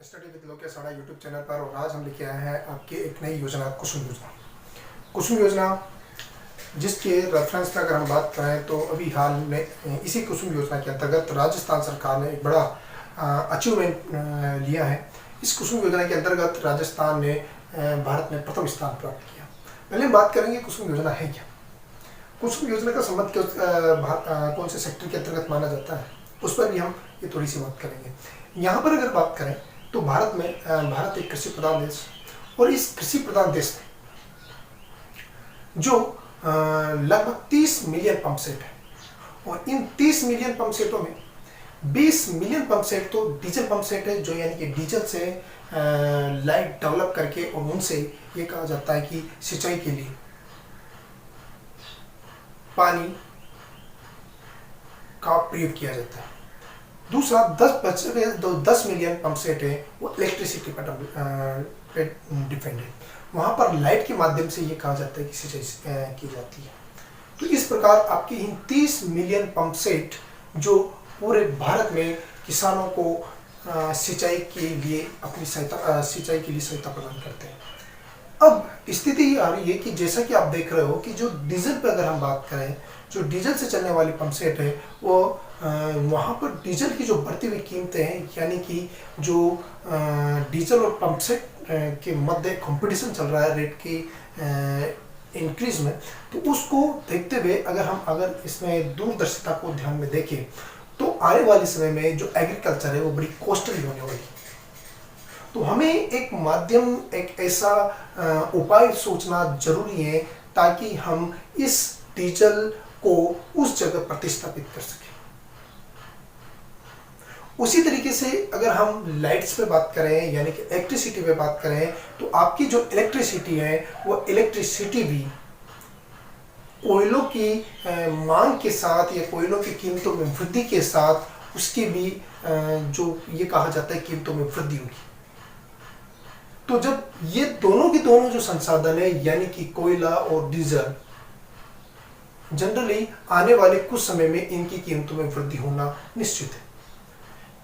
Study with Lokesh साड़ा YouTube channel पर। और आज हम लेके आए हैं आपके एक नई योजना कुसुम योजना। कुसुम योजना जिसके रेफरेंस में अगर हम बात करें तो अभी हाल में इसी कुसुम योजना के अंतर्गत राजस्थान सरकार ने एक बड़ा अचीवमेंट लिया है। इस कुसुम योजना के अंतर्गत राजस्थान ने भारत में प्रथम स्थान प्राप्त किया। पहले हम बात करेंगे कुसुम योजना है क्या। कुसुम योजना का संबंध कौन से सेक्टर के अंतर्गत माना जाता है, उस पर भी हम ये थोड़ी सी बात करेंगे। यहाँ पर अगर बात करें तो भारत एक कृषि प्रधान देश, और इस कृषि प्रधान देश में जो लगभग 30 मिलियन पंप सेट है, और इन 30 मिलियन पंप सेटों में 20 मिलियन पंप सेट तो डीजल पंप सेट है, जो यानी कि डीजल से लाइट डेवलप करके और उनसे ये कहा जाता है कि सिंचाई के लिए पानी का प्रयोग किया जाता है। दूसरा 10 मिलियन पंप सेट है, वो इलेक्ट्रिसिटी पर डिपेंड है। वहाँ पर लाइट के माध्यम से ये कहा जाता है कि सिंचाई की जाती है। तो इस प्रकार आपके इन 30 मिलियन पंप सेट जो पूरे भारत में किसानों को सिंचाई के लिए सिंचाई के लिए सहायता प्रदान करते हैं। अब स्थिति ये आ रही है कि जैसा कि आप देख रहे हो कि जो डीजल पे अगर हम बात करें, जो डीजल से चलने वाली पंप सेट है, वो वहाँ पर डीजल की जो बढ़ती हुई कीमतें हैं, यानी कि जो डीजल और पंप सेट के मध्य कंपटीशन चल रहा है रेट की इंक्रीज में, तो उसको देखते हुए अगर इसमें दूरदर्शिता को ध्यान में देखें तो आने वाले समय में जो एग्रीकल्चर है वो बड़ी कॉस्टली होने वाली है। तो हमें एक माध्यम, एक ऐसा उपाय सोचना जरूरी है ताकि हम इस डीजल को उस जगह प्रतिस्थापित कर सकें। उसी तरीके से अगर हम लाइट्स पे बात करें, यानी कि इलेक्ट्रिसिटी पे बात करें, तो आपकी जो इलेक्ट्रिसिटी है वो इलेक्ट्रिसिटी भी कोयलों की मांग के साथ या कोयलों की कीमतों में वृद्धि के साथ उसकी भी जो ये कहा जाता है कीमतों में वृद्धि होगी। तो जब ये दोनों के दोनों जो संसाधन है, यानी कि कोयला और डीजल, जनरली आने वाले कुछ समय में इनकी कीमतों में वृद्धि होना निश्चित है।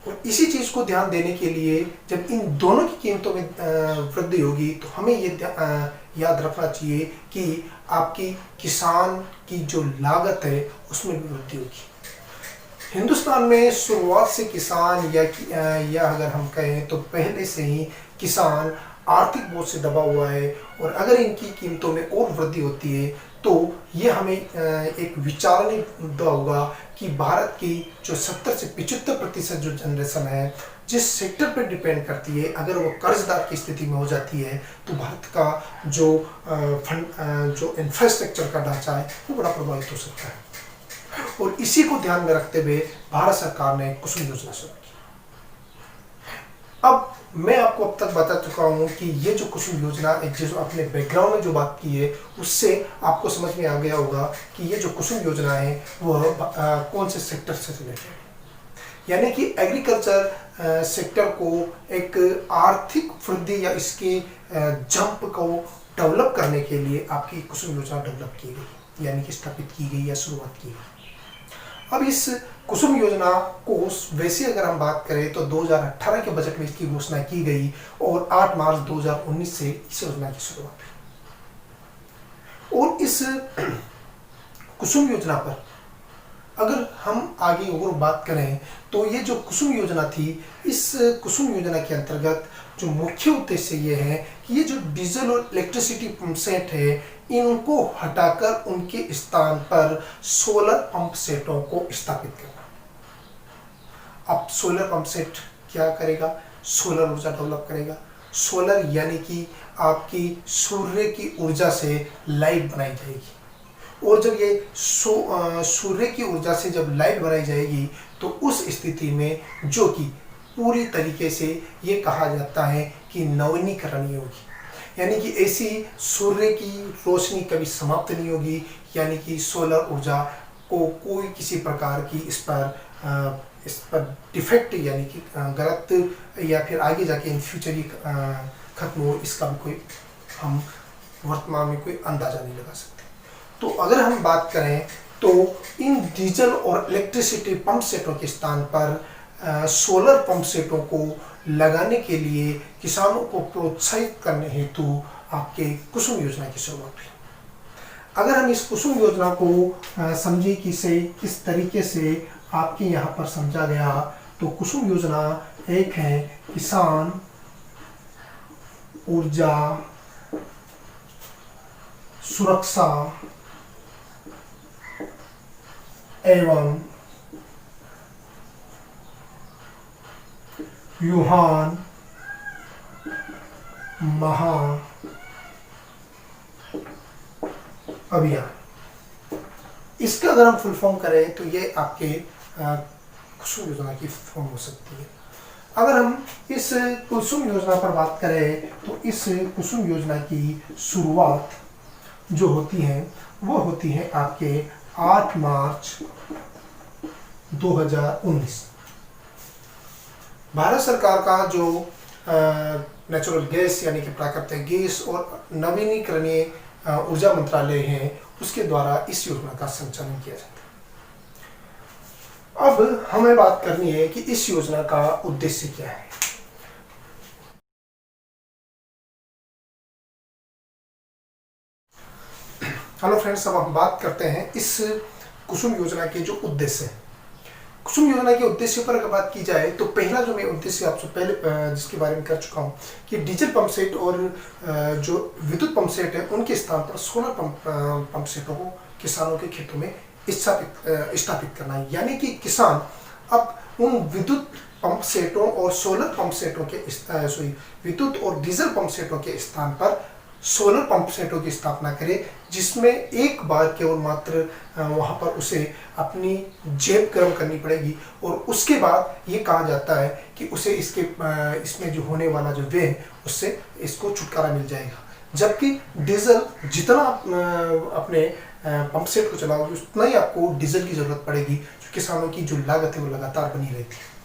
और इसी चीज को ध्यान देने के लिए जब इन दोनों की कीमतों में वृद्धि होगी तो हमें ये याद रखना चाहिए कि आपकी किसान की जो लागत है उसमें भी वृद्धि होगी। हिंदुस्तान में शुरुआत से किसान या अगर हम कहें तो पहले से ही किसान आर्थिक बोझ से दबा हुआ है, और अगर इनकी कीमतों में और वृद्धि होती है तो ये हमें एक विचारणीय मुद्दा होगा कि भारत की जो 70 से 75% जो जनरेशन है जिस सेक्टर पर डिपेंड करती है, अगर वो कर्जदार की स्थिति में हो जाती है तो भारत का जो इंफ्रास्ट्रक्चर का ढांचा है वो बड़ा प्रभावित हो सकता है। और इसी को ध्यान में रखते हुए भारत सरकार ने कुसुम योजना शुरू की। अब मैं आपको अब तक बता चुका हूँ कि ये जो कुसुम योजना, जो अपने बैकग्राउंड में जो बात की है उससे आपको समझ में आ गया होगा कि ये जो कुसुम योजना है वो कौन से सेक्टर से रिलेटेड है। यानी कि एग्रीकल्चर सेक्टर को एक आर्थिक वृद्धि या इसके जंप को डेवलप करने के लिए आपकी कुसुम योजना डेवलप की गई, यानी कि स्थापित की गई या शुरुआत की गई। अब इस कुसुम योजना को वैसे अगर हम बात करें तो 2018 के बजट में इसकी घोषणा की गई और 8 मार्च 2019 से इस योजना की शुरुआत हुई। और इस कुसुम योजना पर अगर हम आगे और बात करें तो ये जो कुसुम योजना थी, इस कुसुम योजना के अंतर्गत जो मुख्य उद्देश्य ये है कि ये जो डीजल और इलेक्ट्रिसिटी पंप सेट है इनको हटाकर उनके स्थान पर सोलर पंप सेटों को स्थापित करना। अब सोलर पंप सेट क्या करेगा? सोलर ऊर्जा डेवलप करेगा। सोलर यानी कि आपकी सूर्य की ऊर्जा से लाइट बनाई जाएगी, और जब ये सूर्य की ऊर्जा से जब लाइट बनाई जाएगी तो उस स्थिति में जो कि पूरी तरीके से ये कहा जाता है कि नवीनीकरणीय होगी, यानी कि ऐसी सूर्य की रोशनी कभी समाप्त नहीं होगी, यानी कि सोलर ऊर्जा को कोई किसी प्रकार की इस पर डिफेक्ट यानी कि गलत या फिर आगे जाके इन फ्यूचर ही खत्म हो, इसका भी कोई हम वर्तमान में कोई अंदाजा नहीं लगा सकते। तो अगर हम बात करें तो इन डीजल और इलेक्ट्रिसिटी पंप सेटों के स्थान पर सोलर पंप सेटों को लगाने के लिए किसानों को प्रोत्साहित करने हेतु आपके कुसुम योजना की शुरुआत हुई। अगर हम इस कुसुम योजना को समझे कि से किस तरीके से आपके यहाँ पर समझा गया, तो कुसुम योजना एक है किसान ऊर्जा सुरक्षा एवं युहान महा अभियान। इसका अगर हम फुल फॉर्म करें तो ये आपके कुसुम योजना की फॉर्म हो सकती है। अगर हम इस कुसुम योजना पर बात करें तो इस कुसुम योजना की शुरुआत जो होती है वो होती है आपके 8 मार्च 2019। भारत सरकार का जो नेचुरल गैस यानी कि प्राकृतिक गैस और नवीनीकरणीय ऊर्जा मंत्रालय है, उसके द्वारा इस योजना का संचालन किया जाता है। अब हमें बात करनी है कि इस योजना का उद्देश्य क्या है। हेलो फ्रेंड्स, अब हम बात करते हैं इस कुसुम योजना के जो उद्देश्य हैं। कुसुम योजना के उद्देश्य पर अगर बात की जाए तो पहला जो मैं उद्देश्य आपसे पहले जिसके बारे में कर चुका हूँ कि डीजल पंप सेट और जो विद्युत पंप सेट है उनके स्थान पर सोलर पंप सेटों को किसानों के खेतों में स्थापित करना है। यानी कि किसान अब उन विद्युत पंप सेटों और सोलर पंप सेटों के विद्युत और डीजल पंप सेटों के स्थान पर सोलर पंप सेटों की स्थापना करे, जिसमें एक बार केवल मात्र वहाँ पर उसे अपनी जेब गर्म करनी पड़ेगी और उसके बाद ये कहा जाता है कि उसे इसमें जो होने वाला जो व्यय है उससे इसको छुटकारा मिल जाएगा। जबकि डीजल जितना अपने पंप सेट को चलाओगे उतना ही आपको डीजल की ज़रूरत पड़ेगी, जो किसानों की जो लागत है वो लगातार बनी रहती है।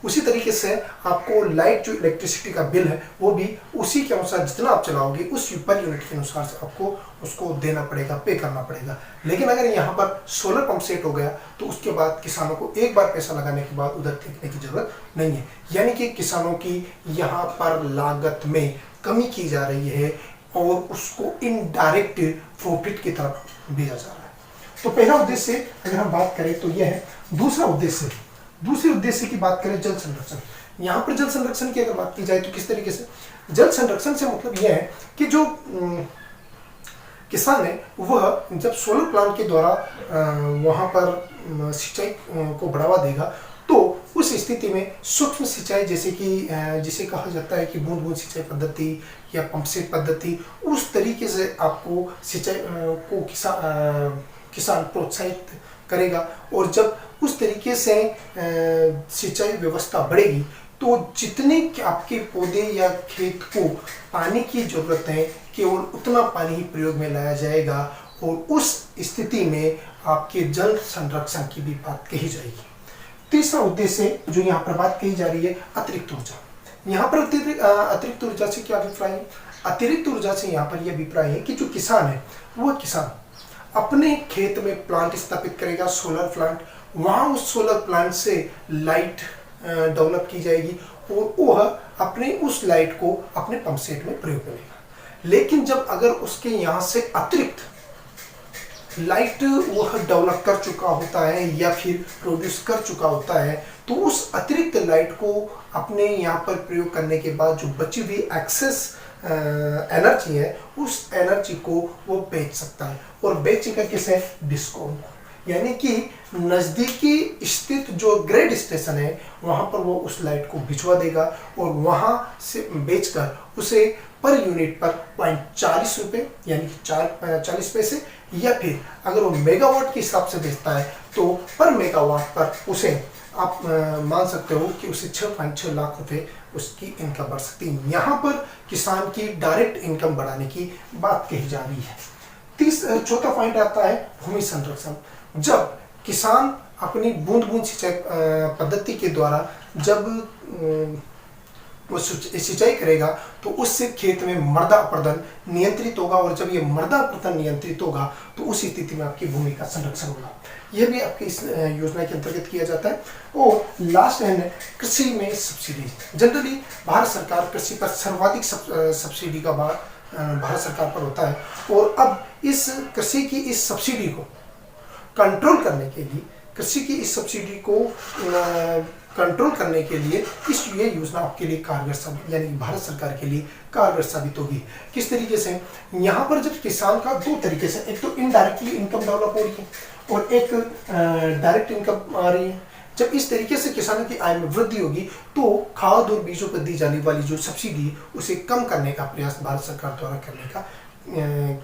उसी तरीके से आपको लाइट जो इलेक्ट्रिसिटी का बिल है वो भी उसी के अनुसार जितना आप चलाओगे उस पर यूनिट के अनुसार से आपको उसको देना पड़ेगा, पे करना पड़ेगा। लेकिन अगर यहाँ पर सोलर पंप सेट हो गया तो उसके बाद किसानों को एक बार पैसा लगाने के बाद उधर देखने की जरूरत नहीं है। यानी कि किसानों की यहाँ पर लागत में कमी की जा रही है और उसको इनडायरेक्ट प्रॉफिट की तरफ भेजा जा रहा है। तो पहला उद्देश्य अगर हम बात करें तो यह है। दूसरे उद्देश्य की बात करें जल संरक्षण। यहाँ पर जल संरक्षण की अगर बात की जाए तो किस तरीके से जल संरक्षण से मतलब यह है कि जो किसान है वह जब सोलर प्लांट के द्वारा वहाँ पर सिंचाई को बढ़ावा देगा तो उस स्थिति में सूक्ष्म सिंचाई जैसे कि जिसे कहा जाता है कि बूंद बूंद सिंचाई पद्धति या पंप सेट पद्धति, उस तरीके से आपको सिंचाई को किसान प्रोत्साहित करेगा। और जब उस तरीके से सिंचाई व्यवस्था बढ़ेगी तो जितने आपके पौधे या खेत को पानी की जरूरत है केवल उतना पानी ही प्रयोग में लाया जाएगा और उस स्थिति में आपके जल संरक्षण की भी बात कही जाएगी। तीसरा उद्देश्य जो यहाँ पर बात कही जा रही है अतिरिक्त ऊर्जा। यहाँ पर अतिरिक्त ऊर्जा से क्या अभिप्राय है? अतिरिक्त ऊर्जा से यहाँ पर यह अभिप्राय है कि जो किसान है वह किसान अपने खेत में प्लांट स्थापित करेगा, सोलर प्लांट, वहाँ उस सोलर प्लांट से लाइट डेवलप की जाएगी और वह अपने उस लाइट को अपने पंप सेट में प्रयोग करेगा। लेकिन जब अगर उसके यहाँ से अतिरिक्त लाइट वह डेवलप कर चुका होता है या फिर प्रोड्यूस कर चुका होता है तो उस अतिरिक्त लाइट को अपने यहाँ पर प्रयोग करने के बाद जो बची हुई एक्सेस एनर्जी है उस एनर्जी को वो बेच सकता है और बेचेगा किसे? डिस्कॉम को। यानी कि नज़दीकी स्थित जो ग्रिड स्टेशन है वहाँ पर वो उस लाइट को भिजवा देगा और वहाँ से बेचकर उसे पर यूनिट पर 40 रुपये यानी कि 40 पैसे, या फिर अगर वो मेगावाट के हिसाब से बेचता है तो पर मेगावाट पर उसे आप मान सकते हो कि उसे 6.6 लाख रुपए उसकी इनकम बढ़ सकती है। यहाँ पर किसान की डायरेक्ट इनकम बढ़ाने की बात कही जा रही है। चौथा पॉइंट आता है भूमि संरक्षण। जब किसान अपनी बूंद बूंद सिंचाई पद्धति के द्वारा जब वो सिंचाई करेगा तो उससे खेत में मृदा अपरदन नियंत्रित होगा, और जब ये मृदा अपरदन नियंत्रित होगा तो उस स्थिति में आपकी भूमि का संरक्षण होगा। यह भी आपकी इस योजना के अंतर्गत किया जाता है। और लास्ट है कृषि में सब्सिडी। जनरली भारत सरकार कृषि पर सर्वाधिक सब्सिडी का भारत सरकार पर होता है, और अब इस कृषि की इस सब्सिडी को कंट्रोल करने के लिए, कृषि की इस सब्सिडी को कंट्रोल करने के लिए ये योजना आपके लिए कारगर साबित, यानी भारत सरकार के लिए कारगर साबित होगी। किस तरीके से? यहाँ पर जब किसान का दो तरीके से, एक तो इनडायरेक्टली इनकम डेवलप हो रही है और एक डायरेक्ट इनकम आ रही है। जब इस तरीके से किसानों की आय में वृद्धि होगी तो खाद और बीजों पर दी जाने वाली जो सब्सिडी उसे कम करने का प्रयास भारत सरकार द्वारा करने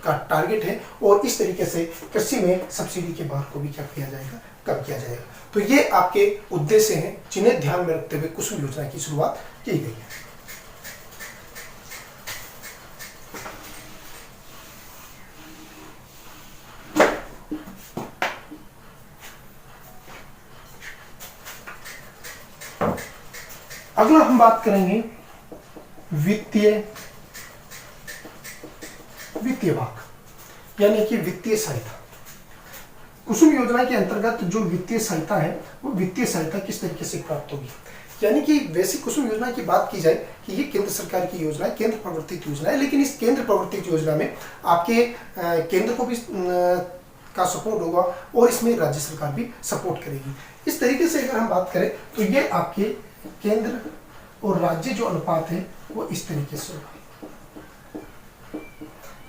का टारगेट है, और इस तरीके से कृषि में सब्सिडी के भार को भी क्या किया जाएगा, कम किया जाएगा। तो ये आपके उद्देश्य हैं जिन्हें ध्यान में रखते हुए कुसुम योजना की शुरुआत की गई है। अगला हम बात करेंगे वित्तीय भाग, यानी कि वित्तीय सहायता। कुसुम योजना के अंतर्गत जो वित्तीय सहायता है वो वित्तीय सहायता किस तरीके से प्राप्त होगी, यानी कि वैसे कुसुम योजना की बात की जाए कि ये केंद्र सरकार की योजना है, केंद्र प्रवर्तित योजना है, लेकिन इस केंद्र प्रवर्तित योजना में आपके केंद्र को भी का सपोर्ट होगा और इसमें राज्य सरकार भी सपोर्ट करेगी। इस तरीके से अगर हम बात करें तो ये आपके केंद्र और राज्य जो अनुपात है वो इस तरीके से होगा।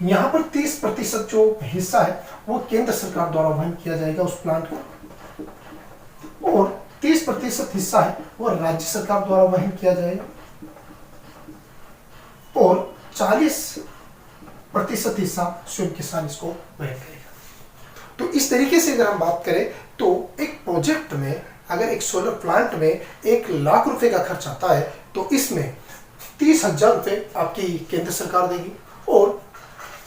यहाँ पर 30% जो हिस्सा है वो केंद्र सरकार द्वारा वहन किया जाएगा उस प्लांट का, और 30% हिस्सा है वो राज्य सरकार द्वारा वहन किया जाएगा, और 40% हिस्सा स्वयं किसान इसको वहन करेगा। तो इस तरीके से अगर हम बात करें तो एक प्रोजेक्ट में अगर एक सोलर प्लांट में 1 लाख रुपए का खर्च आता है तो इसमें 30,000 रुपए आपकी केंद्र सरकार देगी और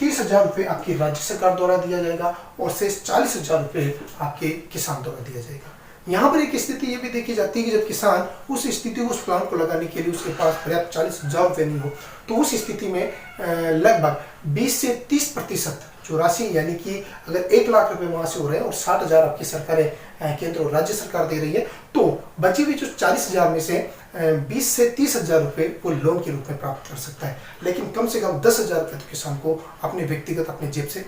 30,000 रुपए आपकी राज्य सरकार द्वारा दिया जाएगा, और शेष 40,000 रुपए आपके किसान द्वारा दिया जाएगा। यहाँ पर एक स्थिति ये भी देखी जाती है कि जब किसान उस स्थिति को, उस प्लांट को लगाने के लिए उसके पास पर्याप्त 40,000 रुपए नहीं हो, तो उस स्थिति में लगभग 20 से 30% जो राशि, यानी कि अगर 1 लाख रुपए वहां से हो रहे हैं और 60,000 आपकी सरकारें केंद्र और राज्य सरकार दे रही है, तो बची हुई जो 40,000 में से 20 से 30,000 रुपए वो लोन के रूप में प्राप्त कर सकता है, लेकिन कम से कम 10,000 रुपए तो किसान को अपने व्यक्तिगत अपने जेब से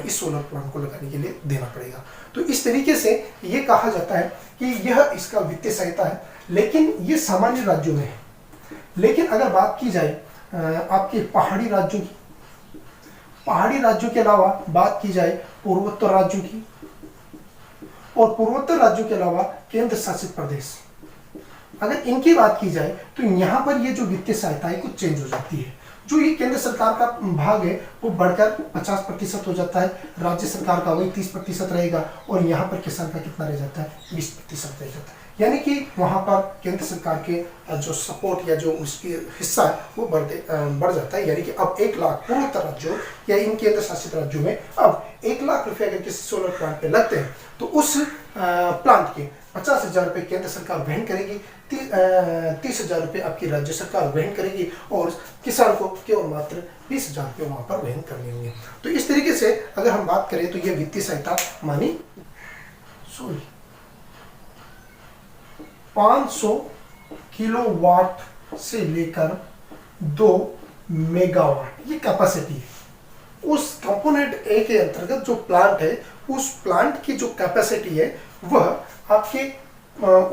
इस सोलर प्लांट को लगाने के लिए देना पड़ेगा। तो इस तरीके से ये कहा जाता है कि यह इसका वित्तीय सहायता है, लेकिन ये सामान्य राज्यों में है। लेकिन अगर बात की जाए आपके पहाड़ी राज्यों की, पहाड़ी राज्यों के अलावा बात की जाए पूर्वोत्तर राज्यों की, और पूर्वोत्तर राज्यों के अलावा केंद्र शासित प्रदेश, अगर इनकी बात की जाए तो यहाँ पर ये जो वित्तीय सहायता है कुछ चेंज हो जाती है। जो ये केंद्र सरकार का भाग है वो बढ़कर 50% हो जाता है, राज्य सरकार का वही 30% रहेगा, और यहाँ पर किसान का कितना रह जाता है, 20% रह जाता है। यानी कि वहाँ पर केंद्र सरकार के जो सपोर्ट या जो उसकी हिस्सा है वो बढ़ जाता है। यानी कि अब 1 लाख पूर्वोत्तर राज्यों या इन केंद्र शासित राज्यों में अब 1 लाख रुपए अगर किसी सोलर प्लांट पे लगते हैं तो उस प्लांट के 50,000 रुपए केंद्र सरकार वहन करेगी, 30,000 रुपए आपकी राज्य सरकार वहन करेगी, और किसान को केवल मात्र 20,000 रुपए वहां पर वहन करने होंगे। तो इस तरीके से अगर हम बात करें तो यह वित्तीय सहायता मानी 500 किलोवाट से लेकर 2 मेगावाट ये कैपेसिटी है। उस कंपोनेंट ए के अंतर्गत जो प्लांट है उस प्लांट की जो कैपेसिटी है वह आपके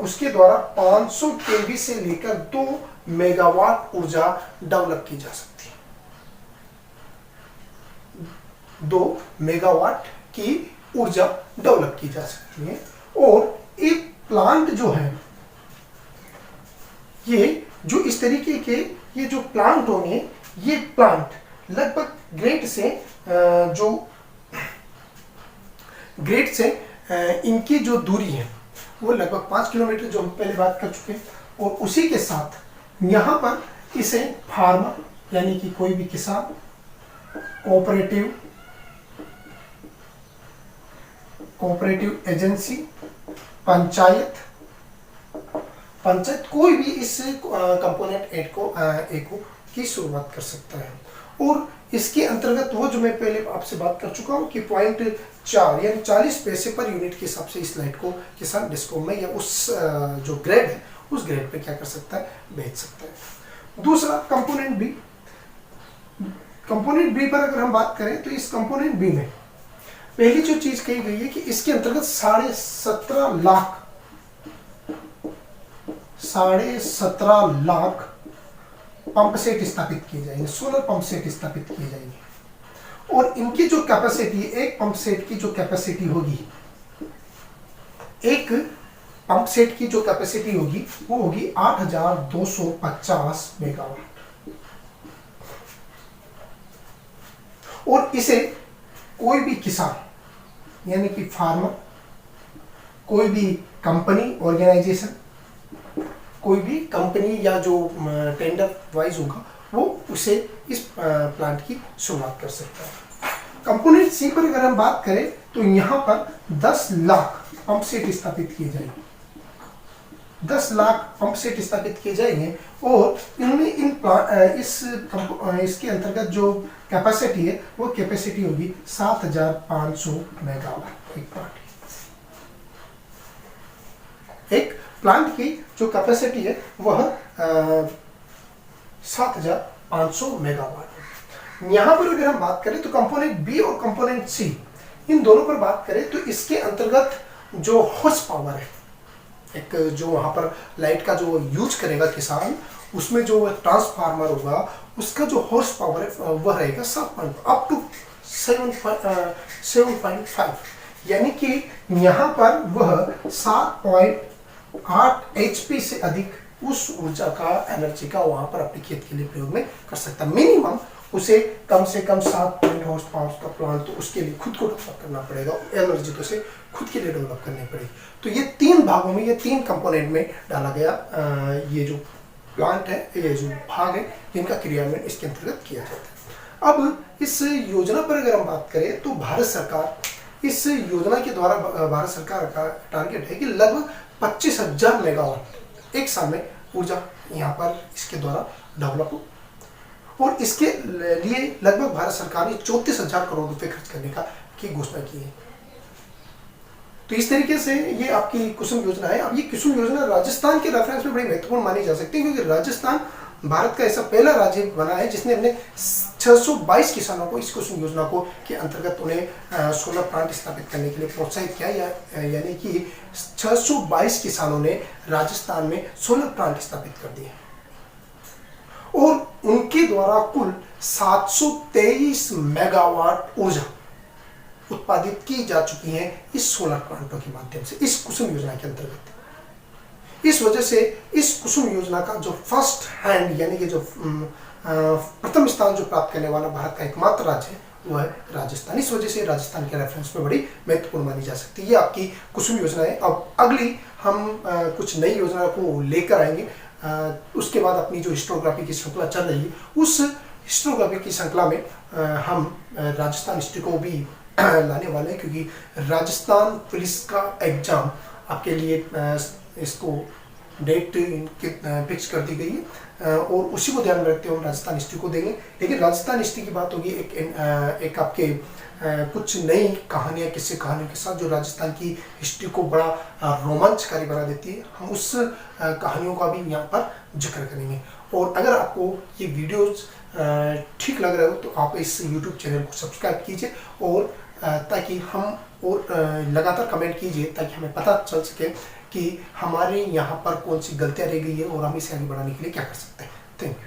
उसके द्वारा 500 केवी से लेकर 2 मेगावाट ऊर्जा डेवलप की जा सकती है। 2 मेगावाट की ऊर्जा डेवलप की जा सकती है, और एक प्लांट जो है ये जो इस तरीके के ये जो प्लांट होंगे, ये प्लांट लगभग ग्रेड से इनकी जो दूरी है वो लगभग 5 किलोमीटर, जो हम पहले बात कर चुके हैं। और उसी के साथ यहाँ पर इसे फार्मर यानी कि कोई भी किसान, कोऑपरेटिव एजेंसी, पंचायत पंचायत कोई भी इस कंपोनेंट ए को की शुरुआत कर सकता है। और इसके अंतर्गत वो जो मैं पहले आपसे बात कर चुका हूँ कि 0.4 यानी 40 पैसे पर यूनिट के हिसाब से इस लाइट को किसान डिस्को में या उस जो ग्रेड है उस ग्रेड पे क्या कर सकता है, बेच सकता है। दूसरा कंपोनेंट बी। कंपोनेंट बी पर अगर हम बात करें तो इस कंपोनेंट बी में पहली जो चीज कही गई है कि इसके अंतर्गत 17.5 लाख पंप सेट स्थापित किए जाएंगे, सोलर पंप सेट स्थापित किए जाएंगे। और इनकी जो कैपेसिटी, एक पंप सेट की जो कैपेसिटी होगी, एक पंप सेट की जो कैपेसिटी होगी वो होगी 8,250 मेगावाट। और इसे कोई भी किसान यानी कि फार्मर, कोई भी कंपनी ऑर्गेनाइजेशन, कोई भी कंपनी या जो टेंडर वाइज होगा वो उसे इस प्लांट की शुरुआत कर सकता है। कंपोनेंट सी पर अगर हम बात करें तो यहाँ पर 10 लाख पंप सेट स्थापित किए जाएंगे, 10 लाख पंप सेट स्थापित किए जाएंगे। और इनमें इसके अंतर्गत जो कैपेसिटी है वो कैपेसिटी होगी 7,500 मेगावाट। एक प्लांट की जो कैपेसिटी है वह 7,500 मेगावाट है। यहाँ पर अगर हम बात करें तो कंपोनेंट बी और कंपोनेंट सी, इन दोनों पर बात करें तो इसके अंतर्गत जो हॉर्स पावर है, एक जो वहाँ पर लाइट का जो यूज करेगा किसान, उसमें जो ट्रांसफार्मर होगा उसका जो हॉर्स पावर है वह रहेगा 7.5, यानी कि यहाँ पर वह 7.8 HP से अधिक उस ऊर्जा का, एनर्जी का वहाँ पर अपने खेत के लिए प्रयोग में कर सकता है। मिनिमम उसे कम से कम 7 हॉर्स पावर का प्लांट तो उसके लिए खुद को डेवलप करना पड़ेगा, एनर्जी तो उसे खुद के लिए डेवलप करनी पड़ेगी। तो ये 3 भागों में, ये 3 कंपोनेंट में डाला गया ये जो प्लांट है, ये जो भाग है, जिनका क्रियान्वयन इसके अंतर्गत किया जाता है। अब इस योजना पर अगर हम बात करें तो भारत सरकार, इस योजना के द्वारा भारत सरकार का टारगेट है कि लगभग 25,000 मेगावाट एक साल में ऊर्जा यहाँ पर इसके द्वारा डेवलप हो। और इसके लिए लगभग भारत सरकार ने 34,000 करोड़ रुपए खर्च करने की घोषणा की है। तो इस तरीके से ये आपकी कुसुम योजना है। अब ये कुसुम योजना राजस्थान के रेफरेंस में बड़ी महत्वपूर्ण मानी जा सकती है, क्योंकि राजस्थान भारत का ऐसा पहला राज्य बना है जिसने अपने 622 किसानों को इस कुसुम योजना को के अंतर्गत उन्हें सोलर प्लांट स्थापित करने के लिए प्रोत्साहित किया, यानी कि 622 किसानों ने राजस्थान में सोलर प्लांट स्थापित कर दिए और उनके द्वारा कुल 723 मेगावाट ऊर्जा उत्पादित की जा चुकी है इस सोलर प्लांटों के माध्यम से, इस कुसुम योजना के अंतर्गत। इस वजह से इस कुसुम योजना का जो फर्स्ट हैंड यानी कि जो प्रथम स्थान जो प्राप्त करने वाला भारत का एकमात्र राज्य है वो है राजस्थान। इस वजह से राजस्थान के रेफरेंस में बड़ी महत्वपूर्ण मानी जा सकती है। ये आपकी कुसुम योजना है। अब अगली हम कुछ नई योजना को लेकर आएंगे। उसके बाद अपनी जो हिस्टोग्राफी की श्रृंखला चल रही है उस हिस्टोग्राफी की श्रृंखला में हम राजस्थान हिस्ट्री को भी लाने वाले हैं, क्योंकि राजस्थान पुलिस का एग्जाम आपके लिए इसको डेट फिक्स कर दी गई है और उसी को ध्यान में रखते हुए हम राजस्थान हिस्ट्री को देंगे। लेकिन राजस्थान हिस्ट्री की बात होगी एक आपके कुछ नई कहानियाँ, किस्से कहानियों के साथ जो राजस्थान की हिस्ट्री को बड़ा रोमांचकारी बना देती है। हम उस कहानियों का भी यहाँ पर जिक्र करेंगे। और अगर आपको ये वीडियोस ठीक लग रहा हो तो आप इस YouTube चैनल को सब्सक्राइब कीजिए और ताकि हम और लगातार कमेंट कीजिए ताकि हमें पता चल सके कि हमारे यहाँ पर कौन सी गलतियाँ रह गई है और हम इसे आगे बढ़ाने के लिए क्या कर सकते हैं। Thank you.